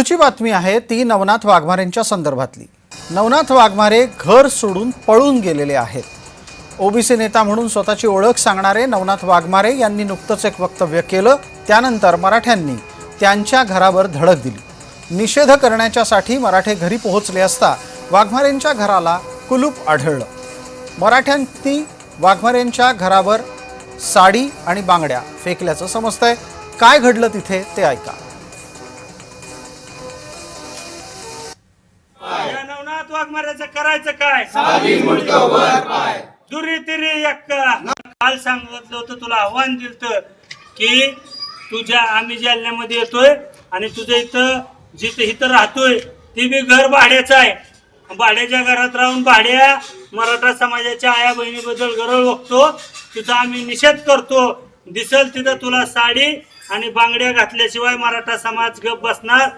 पुढची बातमी आहे ती नवनाथ वाघमारेंच्या संदर्भातली। नवनाथ वाघमारे घर सोडून पळून गेलेले आहेत। ओबीसी नेता म्हणून स्वतःची ओळख सांगणारे नवनाथ वाघमारे यांनी नुकतंच एक वक्तव्य केलं। त्यानंतर मराठ्यांनी त्यांच्या घरावर धडक दिली। निषेध करण्याच्यासाठी मराठे घरी पोहोचले असता वाघमारेंच्या घराला कुलूप आढळलं। मराठ्यांनी वाघमारेंच्या घरावर साडी आणि बांगड्या फेकल्याचं समजतंय। काय घडलं तिथे ते ऐका। नवनाथ वाघमारेचं करायचं काय? दुरी तिरी एक्का काल सांगितलं होतं, तुला आव्हान दिलं की तुझ्या आम्ही जालन्यामध्ये येतोय आणि तुझ्या इथं जिथे इथं राहतोय ते बी घर भाड्याचं आहे। भाड्याच्या घरात राहून भाड्या मराठा समाजाच्या आया बहिणीबद्दल गरळ बघतो, तुझा आम्ही निषेध करतो। दिसल तिथं तुला साडी आणि बांगड्या घातल्याशिवाय मराठा समाज गप बसणार